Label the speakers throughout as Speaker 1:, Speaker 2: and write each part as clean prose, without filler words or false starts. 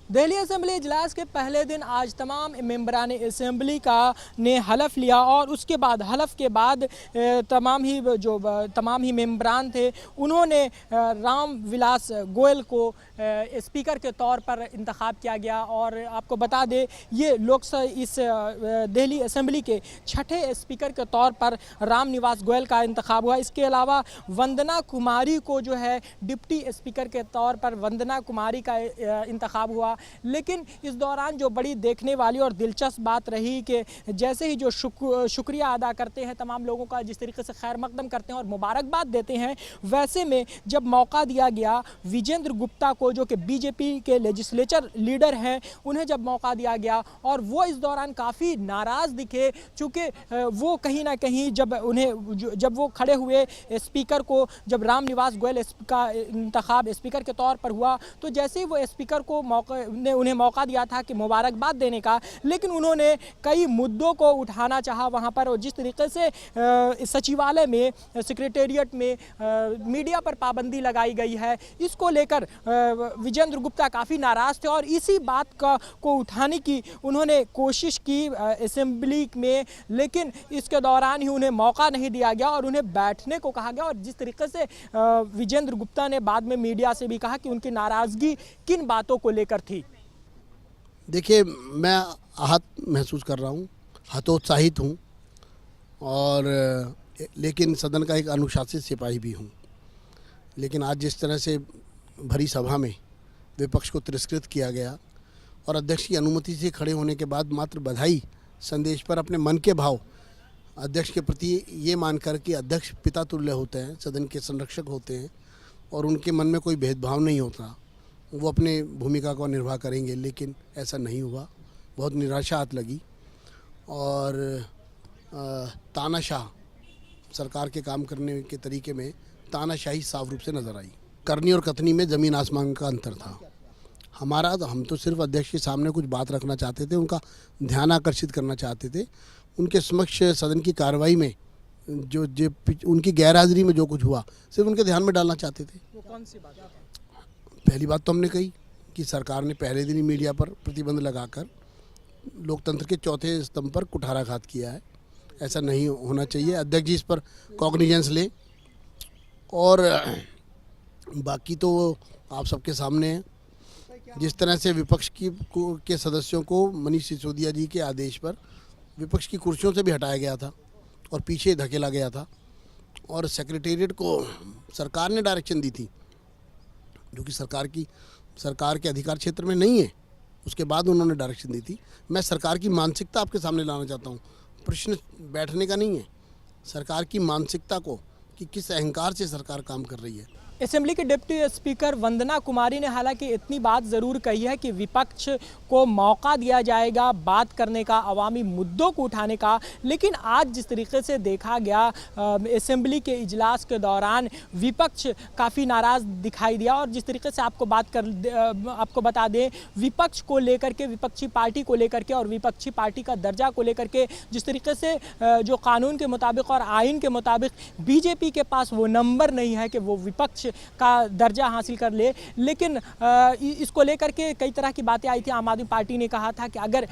Speaker 1: Delhi assembly इजलास के पहले दिन आज तमाम मेंबरान असेंबली का ने हलफ लिया और उसके बाद हलफ के बाद तमाम ही मेंबरान थे उन्होंने राम विलास गोयल को स्पीकर के तौर पर इंतखाब किया गया। और आपको बता दें ये लोकसभा इस दिल्ली असेंबली के छठे स्पीकर के तौर पर राम निवास गोयल का इंतखाब हुआ। इसके अलावा वंदना कुमारी को जो है डिप्टी स्पीकर के तौर पर वंदना कुमारी का इंतखाब हुआ। लेकिन इस दौरान जो बड़ी देखने वाली और दिलचस्प बात रही कि जैसे ही जो शुक्रिया अदा करते हैं तमाम लोगों का, जिस तरीके से खैर मकदम करते हैं और मुबारकबाद देते हैं, वैसे में जब मौका दिया गया विजेंद्र गुप्ता को जो कि बीजेपी के लेजिस्लेचर लीडर हैं, उन्हें जब मौका दिया गया और वो इस दौरान काफ़ी नाराज़ दिखे, चूँकि वो कहीं ना कहीं जब वो खड़े हुए स्पीकर को, जब राम निवास गोयल का इंतखाब स्पीकर के तौर पर हुआ तो जैसे ही वो स्पीकर को उन्हें मौका दिया था कि मुबारकबाद देने का, लेकिन उन्होंने कई मुद्दों को उठाना चाहा वहाँ पर। और जिस तरीके से सचिवालय में, सेक्रेटेरिएट में मीडिया पर पाबंदी लगाई गई है, इसको लेकर विजेंद्र गुप्ता काफ़ी नाराज़ थे और इसी बात को उठाने की उन्होंने कोशिश की असेंबली में, लेकिन इसके दौरान ही उन्हें मौका नहीं दिया गया और उन्हें बैठने को कहा गया। और जिस तरीके से विजेंद्र गुप्ता ने बाद में मीडिया से भी कहा कि उनकी नाराज़गी किन बातों को लेकर थी।
Speaker 2: देखिए, मैं आहत महसूस कर रहा हूँ, हतोत्साहित हूँ और लेकिन सदन का एक अनुशासित सिपाही भी हूँ। लेकिन आज जिस तरह से भरी सभा में विपक्ष को तिरस्कृत किया गया और अध्यक्ष की अनुमति से खड़े होने के बाद मात्र बधाई संदेश पर अपने मन के भाव अध्यक्ष के प्रति ये मानकर कि अध्यक्ष पिता तुल्य होते हैं, सदन के संरक्षक होते हैं और उनके मन में कोई भेदभाव नहीं होता, वो अपने भूमिका को निर्वाह करेंगे, लेकिन ऐसा नहीं हुआ। बहुत निराशा हाथ लगी और तानाशाह सरकार के काम करने के तरीके में तानाशाही साफ रूप से नज़र आई। करनी और कथनी में ज़मीन आसमान का अंतर था। हम तो सिर्फ अध्यक्ष के सामने कुछ बात रखना चाहते थे, उनका ध्यान आकर्षित करना चाहते थे, उनके समक्ष सदन की कार्रवाई में जो उनकी गैरहाजिरी में जो कुछ हुआ सिर्फ उनके ध्यान में डालना चाहते थे।
Speaker 1: वो कौन सी बात है?
Speaker 2: पहली बात तो हमने कही कि सरकार ने पहले दिन ही मीडिया पर प्रतिबंध लगाकर लोकतंत्र के चौथे स्तंभ पर कुठाराघात किया है। ऐसा नहीं होना चाहिए। अध्यक्ष जी इस पर कॉग्निजेंस लें। और बाकी तो आप सबके सामने है, जिस तरह से विपक्ष के सदस्यों को मनीष सिसोदिया जी के आदेश पर विपक्ष की कुर्सियों से भी हटाया गया था और पीछे धकेला गया था और सेक्रेटेरिएट को सरकार ने डायरेक्शन दी थी, जो कि सरकार के अधिकार क्षेत्र में नहीं है। उसके बाद उन्होंने डायरेक्शन दी थी। मैं सरकार की मानसिकता आपके सामने लाना चाहता हूँ। प्रश्न बैठने का नहीं है, सरकार की मानसिकता को कि किस अहंकार से सरकार काम कर रही है।
Speaker 1: असेंबली के डिप्टी स्पीकर वंदना कुमारी ने हालांकि इतनी बात ज़रूर कही है कि विपक्ष को मौका दिया जाएगा बात करने का, अवामी मुद्दों को उठाने का, लेकिन आज जिस तरीके से देखा गया असेंबली के इजलास के दौरान विपक्ष काफ़ी नाराज़ दिखाई दिया। और जिस तरीके से आपको बता दें विपक्ष को लेकर के, विपक्षी पार्टी को लेकर के और विपक्षी पार्टी का दर्जा को लेकर के, जिस तरीके से जो कानून के मुताबिक और आइन के मुताबिक बीजेपी के पास वो नंबर नहीं है कि वो विपक्ष का दर्जा हासिल कर ले, लेकिन इसको लेकर के कई तरह की बातें आई थी। आम आदमी पार्टी ने कहा था कि अगर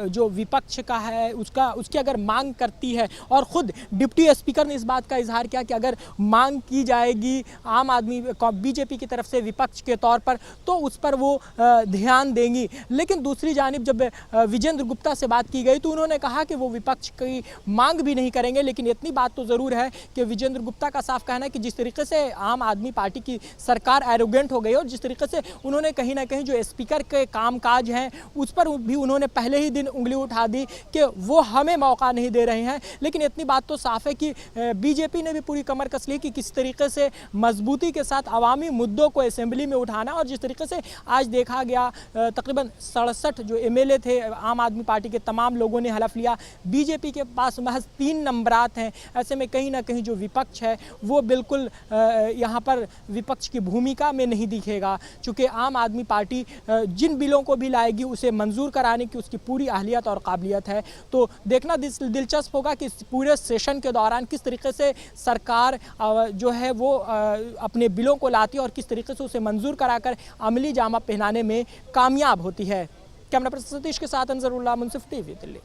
Speaker 1: जो विपक्ष का है उसकी अगर मांग करती है, और ख़ुद डिप्टी स्पीकर ने इस बात का इजहार किया कि अगर मांग की जाएगी आम आदमी बीजेपी की तरफ से विपक्ष के तौर पर तो उस पर वो ध्यान देंगी। लेकिन दूसरी जानिब जब विजेंद्र गुप्ता से बात की गई तो उन्होंने कहा कि वो विपक्ष की मांग भी नहीं करेंगे। लेकिन इतनी बात तो ज़रूर है कि विजेंद्र गुप्ता का साफ कहना है कि जिस तरीके से आम आदमी पार्टी की सरकार एरोगेंट हो गई और जिस तरीके से उन्होंने कहीं ना कहीं जो स्पीकर के कामकाज हैं उस पर भी उन्होंने पहले ही दिन उंगली उठा दी कि वो हमें मौका नहीं दे रहे हैं। लेकिन इतनी बात तो साफ है कि बीजेपी ने भी पूरी कमर कस ली कि किस तरीके से मजबूती के साथ अवामी मुद्दों को असेंबली में उठाना। और जिस तरीके से आज देखा गया तकरीबन 67 जो एमएलए थे आम आदमी पार्टी के, तमाम लोगों ने हलफ लिया। बीजेपी के पास महज 3 नंबरात हैं। ऐसे में कहीं ना कहीं जो विपक्ष है वो बिल्कुल यहाँ पर पर विपक्ष की भूमिका में नहीं दिखेगा, चूँकि आम आदमी पार्टी जिन बिलों को भी लाएगी उसे मंजूर कराने की उसकी पूरी अहलियत और काबिलियत है। तो देखना दिलचस्प होगा कि इस पूरे सेशन के दौरान किस तरीके से सरकार जो है वो अपने बिलों को लाती है और किस तरीके से उसे मंजूर कराकर अमली जामा पहनाने में कामयाब होती है। कैमरा पर्सन सतीश के साथ अंजरुल्लाह, मुंसिफ टीवी, दिल्ली।